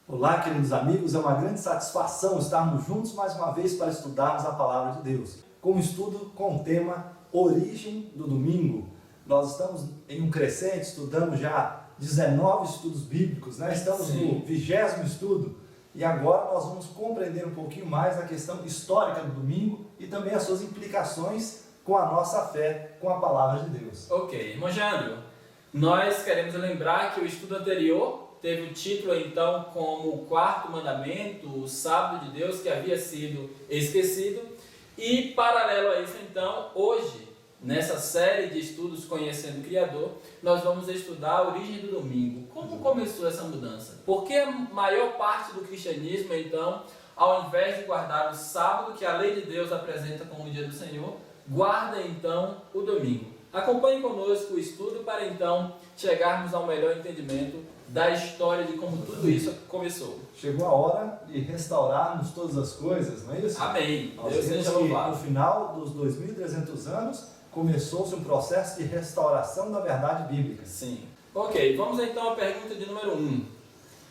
Olá, queridos amigos, é uma grande satisfação estarmos juntos mais uma vez para estudarmos a Palavra de Deus. Com um estudo com o tema Origem do Domingo. Nós estamos em um crescente, estudamos já 19 estudos bíblicos, né? Estamos no 20º estudo e agora nós vamos compreender um pouquinho mais a questão histórica do domingo e também as suas implicações com a nossa fé, com a Palavra de Deus. Ok, irmão Jandro, nós queremos lembrar que o estudo anterior teve o título então como o quarto mandamento, o sábado de Deus que havia sido esquecido, e paralelo a isso então, hoje, nessa série de estudos Conhecendo o Criador, nós vamos estudar a origem do domingo. Como começou essa mudança? Por que a maior parte do cristianismo então, ao invés de guardar o sábado, que a lei de Deus apresenta como o dia do Senhor, guarda então o domingo? Acompanhe conosco o estudo para então chegarmos ao melhor entendimento da história de como tudo isso começou. Chegou a hora de restaurarmos todas as coisas, não é isso? Amém. Nós Deus vimos seja que louvado. no final dos 2.300 anos começou-se um processo de restauração da verdade bíblica. Sim. Ok, vamos então à pergunta de número 1.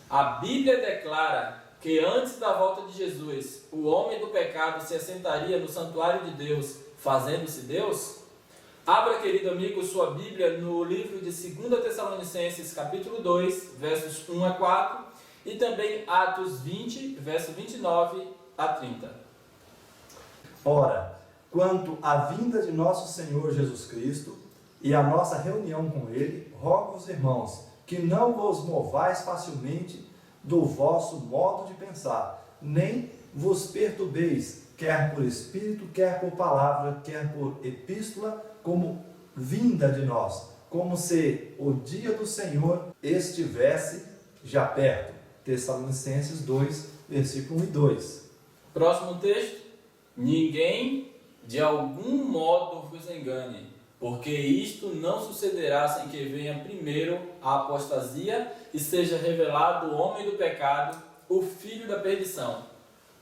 A Bíblia declara que antes da volta de Jesus, o homem do pecado se assentaria no santuário de Deus, fazendo-se Deus? Abra, querido amigo, sua Bíblia no livro de 2 Tessalonicenses, capítulo 2, versos 1 a 4, e também Atos 20, verso 29 a 30. Ora, quanto à vinda de nosso Senhor Jesus Cristo e a nossa reunião com Ele, rogo-vos, irmãos, que não vos movais facilmente do vosso modo de pensar, nem vos perturbeis, quer por espírito, quer por palavra, quer por epístola, como vinda de nós, como se o dia do Senhor estivesse já perto. Tessalonicenses 2, versículo 1 e 2. Próximo texto. Ninguém de algum modo vos engane, porque isto não sucederá sem que venha primeiro a apostasia e seja revelado o homem do pecado, o filho da perdição,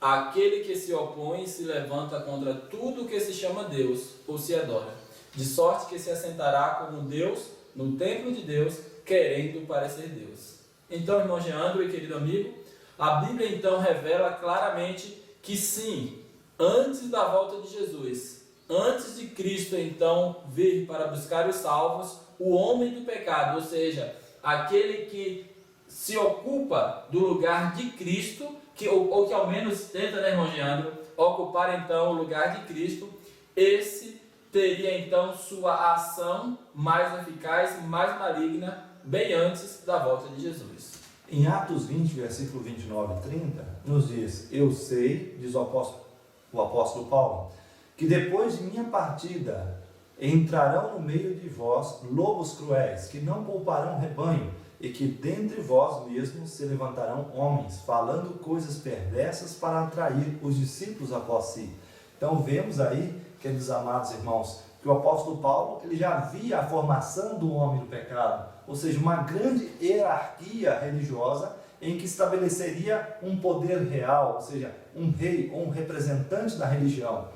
aquele que se opõe e se levanta contra tudo que se chama Deus ou se adora, de sorte que se assentará como Deus no templo de Deus, querendo parecer Deus. Então, irmão Geandro e querido amigo, a Bíblia então revela claramente que sim, antes da volta de Jesus, antes de Cristo então vir para buscar os salvos, o homem do pecado, ou seja, aquele que se ocupa do lugar de Cristo, ou que ao menos tenta, né, irmão Geandro, ocupar então o lugar de Cristo, esse teria então sua ação mais eficaz, mais maligna, bem antes da volta de Jesus. Em Atos 20, versículo 29 e 30, nos diz: Eu sei, diz o apóstolo Paulo, que depois de minha partida entrarão no meio de vós lobos cruéis, que não pouparão rebanho, e que dentre vós mesmos se levantarão homens, falando coisas perversas para atrair os discípulos após si. Então vemos aí, queridos amados irmãos, que o apóstolo Paulo ele já via a formação do homem do pecado, ou seja, uma grande hierarquia religiosa em que estabeleceria um poder real, ou seja, um rei ou um representante da religião.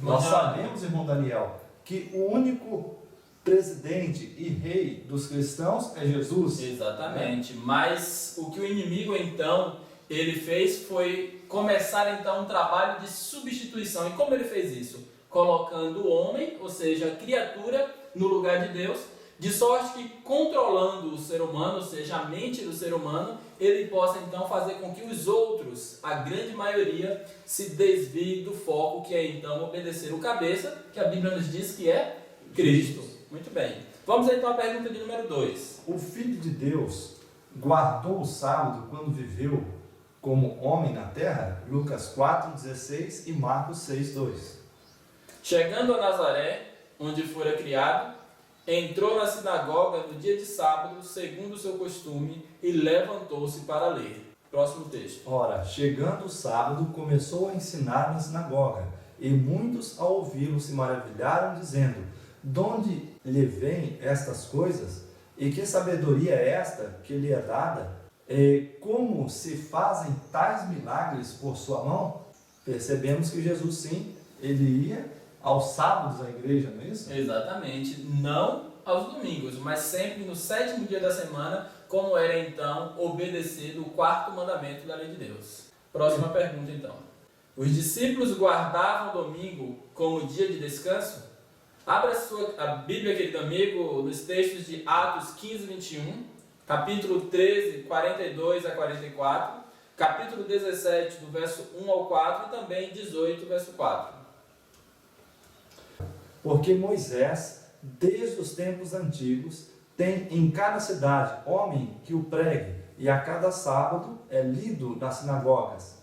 Nós sabemos, irmão Daniel, que o único presidente e rei dos cristãos é Jesus. Exatamente, mas o que o inimigo então ele fez foi começar então um trabalho de substituição. E como ele fez isso? Colocando o homem, ou seja, a criatura, no lugar de Deus, de sorte que controlando o ser humano, ou seja, a mente do ser humano, ele possa então fazer com que os outros, a grande maioria, se desviem do foco que é então obedecer o cabeça, que a Bíblia nos diz que é Cristo. Muito bem. Vamos então à pergunta de número 2. O Filho de Deus guardou o sábado quando viveu como homem na terra? Lucas 4,16 e Marcos 6,2. Chegando a Nazaré, onde fora criado, entrou na sinagoga no dia de sábado, segundo o seu costume, e levantou-se para ler. Próximo texto. Ora, chegando o sábado, começou a ensinar na sinagoga, e muitos ao ouvi-lo se maravilharam, dizendo: de onde lhe vêm estas coisas? E que sabedoria é esta que lhe é dada? E como se fazem tais milagres por sua mão? Percebemos que Jesus, sim, ele ia aos sábados à igreja, não é isso? Exatamente. Não aos domingos, mas sempre no 7º dia da semana, como era então obedecer o quarto mandamento da lei de Deus. Próxima pergunta então. Os discípulos guardavam o domingo como dia de descanso? Abra a Bíblia, querido amigo, nos textos de Atos 15, 21, capítulo 13, 42 a 44, capítulo 17, do verso 1 ao 4 e também 18, verso 4. Porque Moisés, desde os tempos antigos, tem em cada cidade homem que o pregue, e a cada sábado é lido nas sinagogas.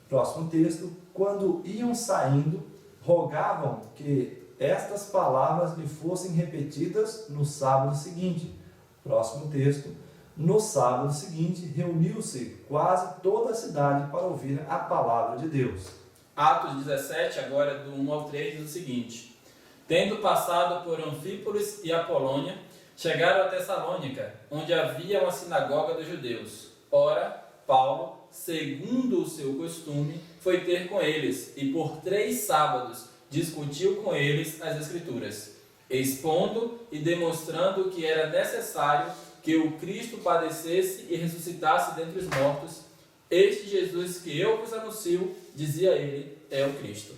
Próximo texto. Quando iam saindo, rogavam que estas palavras lhe fossem repetidas no sábado seguinte. Próximo texto. No sábado seguinte, reuniu-se quase toda a cidade para ouvir a palavra de Deus. Atos 17, agora do 1 ao 3, diz o seguinte: Tendo passado por Anfípolis e Apolônia, chegaram a Tessalônica, onde havia uma sinagoga dos judeus. Ora, Paulo, segundo o seu costume, foi ter com eles, e por 3 sábados discutiu com eles as Escrituras, expondo e demonstrando que era necessário que o Cristo padecesse e ressuscitasse dentre os mortos. Este Jesus que eu vos anuncio, dizia ele, é o Cristo.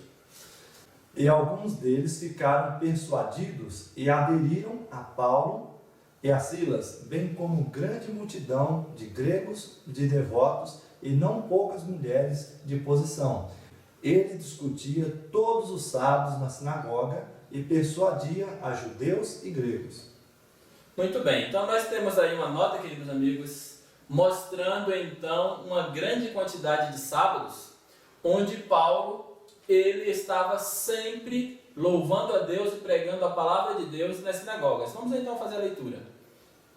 E alguns deles ficaram persuadidos e aderiram a Paulo e a Silas, bem como grande multidão de gregos, de devotos e não poucas mulheres de posição. Ele discutia todos os sábados na sinagoga e persuadia a judeus e gregos. Muito bem, então nós temos aí uma nota, queridos amigos, mostrando então uma grande quantidade de sábados, onde Paulo ele estava sempre louvando a Deus e pregando a palavra de Deus nas sinagogas. Vamos então fazer a leitura.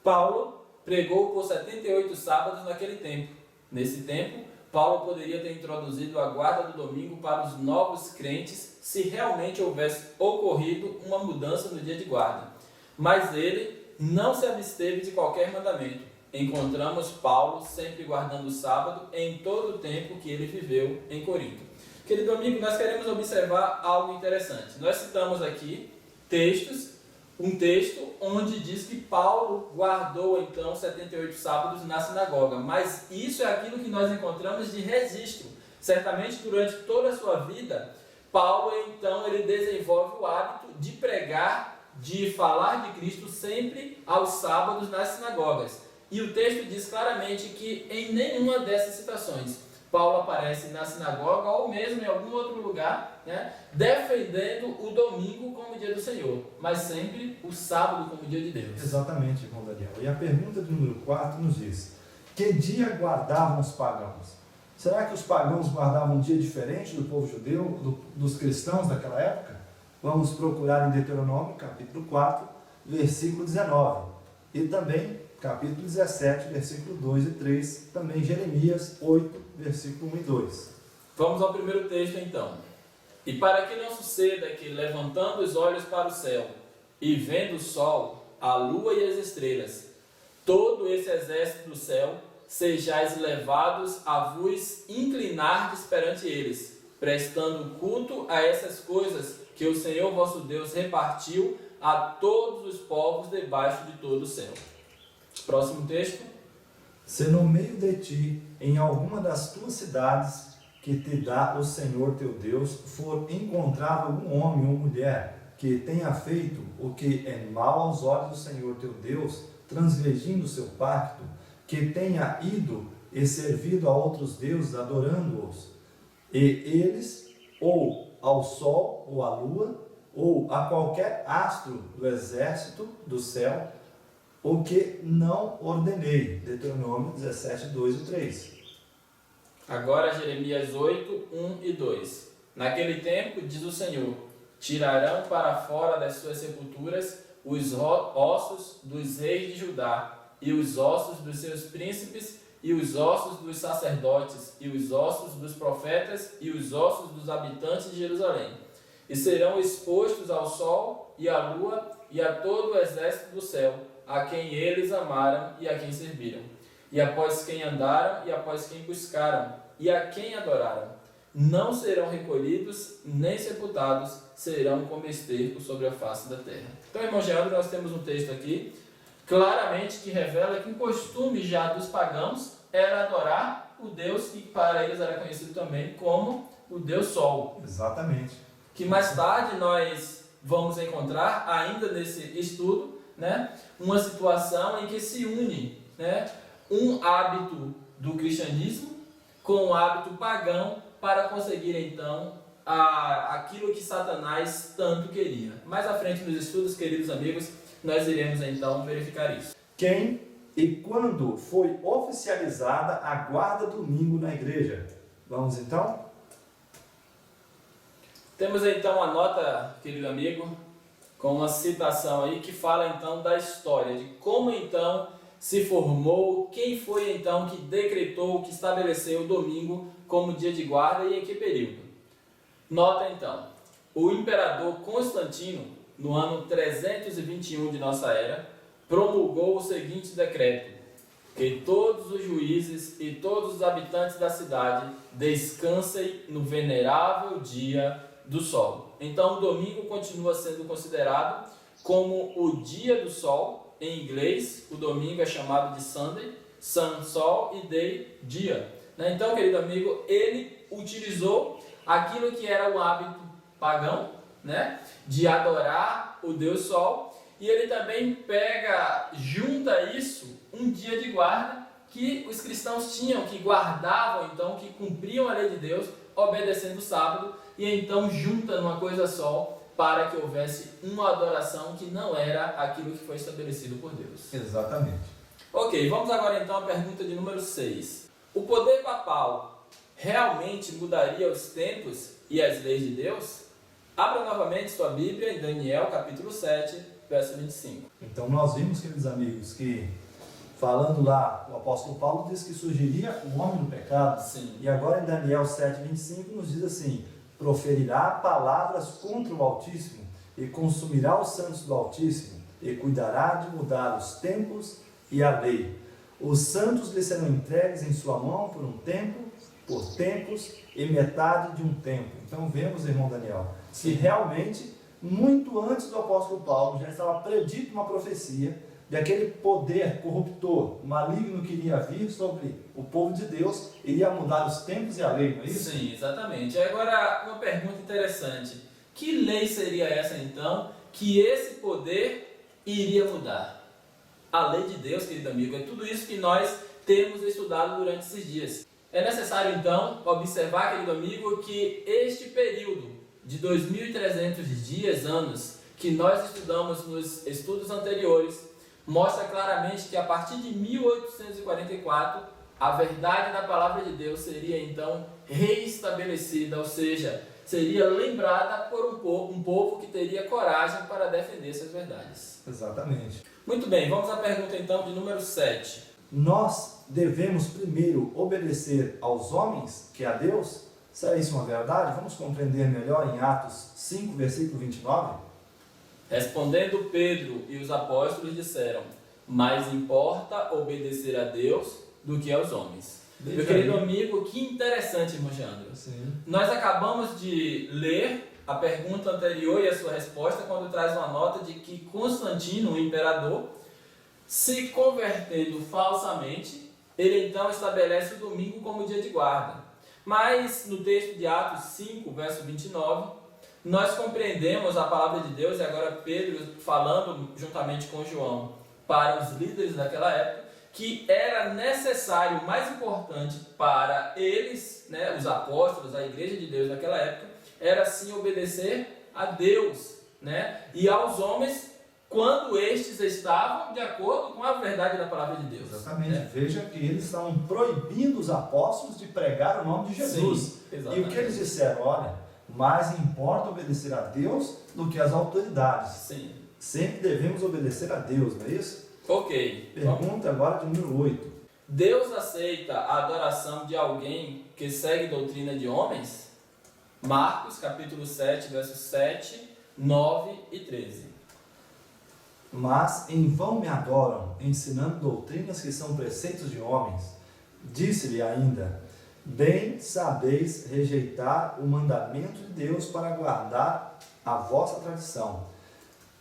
Paulo pregou por 78 sábados naquele tempo. Nesse tempo, Paulo poderia ter introduzido a guarda do domingo para os novos crentes se realmente houvesse ocorrido uma mudança no dia de guarda. Mas ele não se absteve de qualquer mandamento. Encontramos Paulo sempre guardando o sábado em todo o tempo que ele viveu em Corinto. Querido amigo, nós queremos observar algo interessante. Nós citamos aqui um texto onde diz que Paulo guardou então 78 sábados na sinagoga, mas isso é aquilo que nós encontramos de registro. Certamente durante toda a sua vida, Paulo então ele desenvolve o hábito de pregar, de falar de Cristo sempre aos sábados nas sinagogas. E o texto diz claramente que em nenhuma dessas citações Paulo aparece na sinagoga ou mesmo em algum outro lugar, defendendo o domingo como dia do Senhor, mas sempre o sábado como dia de Deus. Exatamente, irmão Daniel. E a pergunta de número 4 nos diz: que dia guardavam os pagãos? Será que os pagãos guardavam um dia diferente do povo judeu, dos cristãos daquela época? Vamos procurar em Deuteronômio, capítulo 4, versículo 19. E também capítulo 17, versículo 2 e 3, também Jeremias 8, versículo 1 e 2. Vamos ao primeiro texto então. E para que não suceda que, levantando os olhos para o céu, e vendo o sol, a lua e as estrelas, todo esse exército do céu, sejais levados a vos inclinardes perante eles, prestando culto a essas coisas que o Senhor vosso Deus repartiu a todos os povos debaixo de todo o céu. Próximo texto. Se no meio de ti, em alguma das tuas cidades que te dá o Senhor teu Deus, for encontrado algum homem ou mulher que tenha feito o que é mal aos olhos do Senhor teu Deus, transgredindo o seu pacto, que tenha ido e servido a outros deuses, adorando-os, e eles, ou ao sol, ou à lua, ou a qualquer astro do exército do céu, o que não ordenei. Deuteronômio 17, 2 e 3. Agora Jeremias 8, 1 e 2. Naquele tempo, diz o Senhor, tirarão para fora das suas sepulturas os ossos dos reis de Judá, e os ossos dos seus príncipes, e os ossos dos sacerdotes, e os ossos dos profetas, e os ossos dos habitantes de Jerusalém. E serão expostos ao sol e à lua e a todo o exército do céu, a quem eles amaram e a quem serviram, e após quem andaram e após quem buscaram, e a quem adoraram. Não serão recolhidos, nem sepultados, serão como esterco sobre a face da terra. Então, irmão Geandro, nós temos um texto aqui, claramente que revela que o costume já dos pagãos era adorar o Deus que para eles era conhecido também como o Deus Sol. Exatamente. Que mais tarde nós vamos encontrar, ainda nesse estudo, né, uma situação em que se une, né, um hábito do cristianismo com o hábito pagão para conseguir então aquilo que Satanás tanto queria. Mais à frente nos estudos, queridos amigos, nós iremos então verificar isso. Quem e quando foi oficializada a guarda domingo na igreja? Vamos então? Temos então a nota, querido amigo, com uma citação aí que fala então da história, de como então se formou, quem foi então que decretou, que estabeleceu o domingo como dia de guarda e em que período. Nota então, o imperador Constantino, no ano 321 de nossa era, promulgou o seguinte decreto: que todos os juízes e todos os habitantes da cidade descansem no venerável dia do sol. Então o domingo continua sendo considerado como o dia do sol. Em inglês, o domingo é chamado de Sunday, Sun, Sol, e Day, dia. Então, querido amigo, ele utilizou aquilo que era o hábito pagão, né, de adorar o Deus Sol, e ele também junta isso, um dia de guarda, que os cristãos tinham, que guardavam, então, que cumpriam a lei de Deus, obedecendo o sábado, e então junta numa coisa só, para que houvesse uma adoração que não era aquilo que foi estabelecido por Deus. Exatamente. Ok, vamos agora então à pergunta de número 6. O poder papal realmente mudaria os tempos e as leis de Deus? Abra novamente sua Bíblia em Daniel capítulo 7, verso 25. Então nós vimos, queridos amigos, que falando lá, o apóstolo Paulo diz que surgiria o homem do pecado. Sim. E agora em Daniel 7, 25 nos diz assim: proferirá palavras contra o Altíssimo, e consumirá os santos do Altíssimo, e cuidará de mudar os tempos e a lei. Os santos lhe serão entregues em sua mão por um tempo, por tempos e metade de um tempo. Então vemos, irmão Daniel, que realmente, muito antes do apóstolo Paulo, já estava predito uma profecia de aquele poder corruptor, maligno que iria vir sobre o povo de Deus, iria mudar os tempos e a lei, não é isso? Sim, exatamente. Agora, uma pergunta interessante. Que lei seria essa, então, que esse poder iria mudar? A lei de Deus, querido amigo, é tudo isso que nós temos estudado durante esses dias. É necessário, então, observar, querido amigo, que este período de 2.300 dias, anos, que nós estudamos nos estudos anteriores, mostra claramente que a partir de 1844, a verdade da palavra de Deus seria então reestabelecida, ou seja, seria lembrada por um povo que teria coragem para defender essas verdades. Exatamente. Muito bem, vamos à pergunta então de número 7. Nós devemos primeiro obedecer aos homens que a Deus? Será isso uma verdade? Vamos compreender melhor em Atos 5, versículo 29? Respondendo Pedro e os apóstolos disseram: mais importa obedecer a Deus do que aos homens. Meu querido amigo, que interessante, irmão Jandro. Sim. Nós acabamos de ler a pergunta anterior e a sua resposta quando traz uma nota de que Constantino, o imperador, se convertendo falsamente, ele então estabelece o domingo como dia de guarda. Mas no texto de Atos 5, verso 29, nós compreendemos a palavra de Deus, e agora Pedro falando juntamente com João para os líderes daquela época, que era necessário, mais importante para eles, né, os apóstolos, a igreja de Deus naquela época, era sim obedecer a Deus, né, e aos homens quando estes estavam de acordo com a verdade da palavra de Deus. Exatamente. Né? Veja que eles estavam proibindo os apóstolos de pregar o nome de Jesus. Sim, e o que eles disseram? Olha, mais importa obedecer a Deus do que as autoridades. Sim. Sempre devemos obedecer a Deus, não é isso? Ok. Pergunta agora de número 8. Deus aceita a adoração de alguém que segue doutrina de homens? Marcos, capítulo 7, versos 7, 9 e 13. Mas em vão me adoram, ensinando doutrinas que são preceitos de homens. Disse-lhe ainda: bem sabeis rejeitar o mandamento de Deus para guardar a vossa tradição.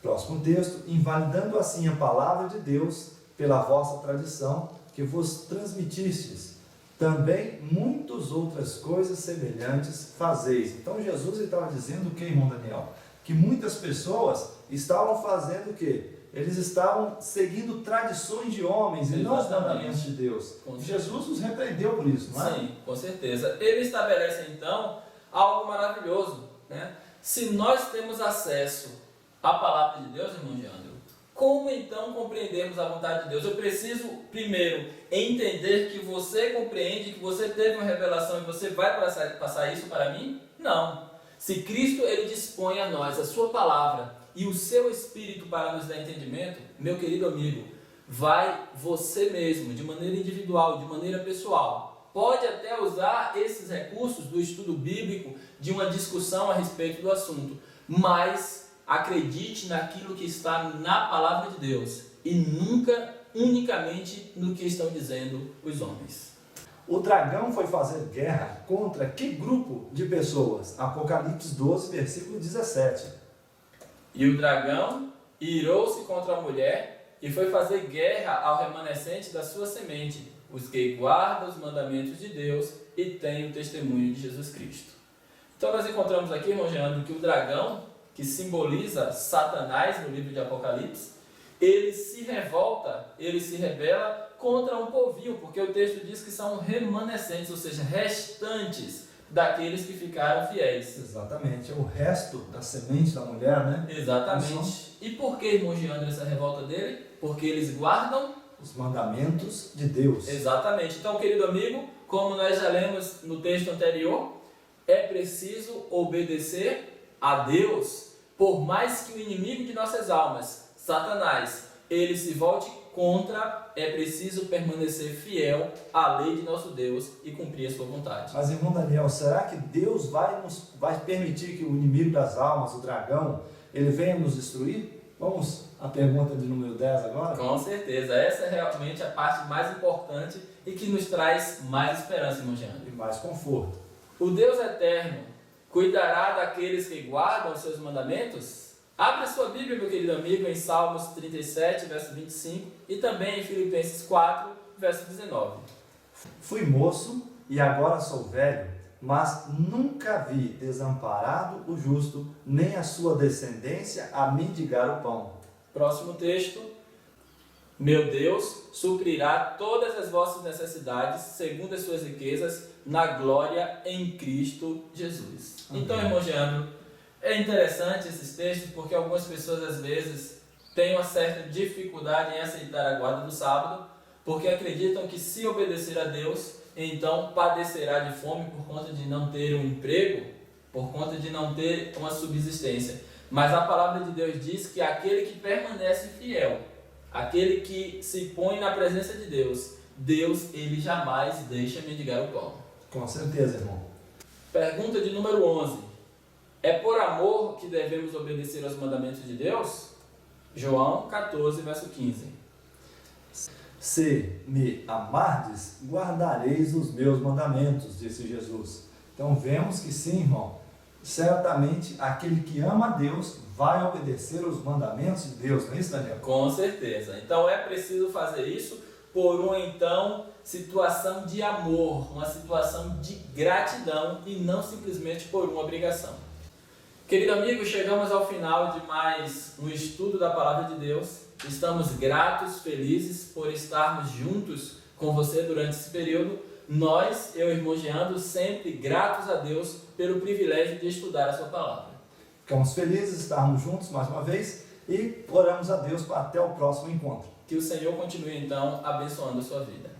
Próximo texto: invalidando assim a palavra de Deus pela vossa tradição que vos transmitistes, também muitas outras coisas semelhantes fazeis. Então Jesus estava dizendo o que, irmão Daniel? Que muitas pessoas estavam fazendo o quê? Eles estavam seguindo tradições de homens e não os mandamentos de Deus. Jesus nos repreendeu por isso, não é? Sim, com certeza. Ele estabelece então algo maravilhoso, né? Se nós temos acesso à palavra de Deus, irmão Leandro, como então compreendemos a vontade de Deus? Eu preciso primeiro entender que você compreende, que você teve uma revelação e você vai passar isso para mim? Não. Se Cristo ele dispõe a nós a sua palavra e o seu Espírito para nos dar entendimento, meu querido amigo, vai você mesmo, de maneira individual, de maneira pessoal. Pode até usar esses recursos do estudo bíblico, de uma discussão a respeito do assunto, mas acredite naquilo que está na palavra de Deus e nunca unicamente no que estão dizendo os homens. O dragão foi fazer guerra contra que grupo de pessoas? Apocalipse 12, versículo 17. E o dragão irou-se contra a mulher e foi fazer guerra ao remanescente da sua semente, os que guardam os mandamentos de Deus e têm o testemunho de Jesus Cristo. Então nós encontramos aqui, irmão Jean, que o dragão, que simboliza Satanás no livro de Apocalipse, ele se revolta, ele se rebela contra um povinho, porque o texto diz que são remanescentes, ou seja, restantes daqueles que ficaram fiéis. Exatamente, é o resto da semente da mulher, né? Exatamente. E por que, irmão Giandro, essa revolta dele? Porque eles guardam os mandamentos de Deus. Exatamente. Então, querido amigo, como nós já lemos no texto anterior, é preciso obedecer a Deus, por mais que o inimigo de nossas almas, Satanás, ele se volte contra, é preciso permanecer fiel à lei de nosso Deus e cumprir a sua vontade. Mas, irmão Daniel, será que Deus vai permitir que o inimigo das almas, o dragão, ele venha nos destruir? Vamos à pergunta de número 10 agora? Com certeza, essa é realmente a parte mais importante e que nos traz mais esperança, irmão Jean. E mais conforto. O Deus eterno cuidará daqueles que guardam os seus mandamentos? Abra sua Bíblia, meu querido amigo, em Salmos 37, verso 25 e também em Filipenses 4, verso 19. Fui moço e agora sou velho, mas nunca vi desamparado o justo, nem a sua descendência a mendigar o pão. Próximo texto. Meu Deus suprirá todas as vossas necessidades, segundo as suas riquezas, na glória em Cristo Jesus. Amém. Então, irmão Jean, é interessante esses textos, porque algumas pessoas às vezes têm uma certa dificuldade em aceitar a guarda do sábado, porque acreditam que se obedecer a Deus, então padecerá de fome por conta de não ter um emprego, por conta de não ter uma subsistência. Mas a palavra de Deus diz que aquele que permanece fiel, aquele que se põe na presença de Deus, Deus ele jamais deixa mendigar o pão. Com certeza, irmão. Pergunta de número 11. É por amor que devemos obedecer aos mandamentos de Deus? João 14, verso 15. Se me amardes, guardareis os meus mandamentos, disse Jesus. Então vemos que sim, irmão, certamente aquele que ama a Deus vai obedecer os mandamentos de Deus, não é isso, Daniel? Com certeza. Então é preciso fazer isso por uma então situação de amor, uma situação de gratidão e não simplesmente por uma obrigação. Querido amigo, chegamos ao final de mais um estudo da Palavra de Deus. Estamos gratos, felizes por estarmos juntos com você durante esse período. Nós, eu e o irmão Geando, sempre gratos a Deus pelo privilégio de estudar a sua palavra. Ficamos felizes de estarmos juntos mais uma vez e oramos a Deus para até o próximo encontro. Que o Senhor continue então abençoando a sua vida.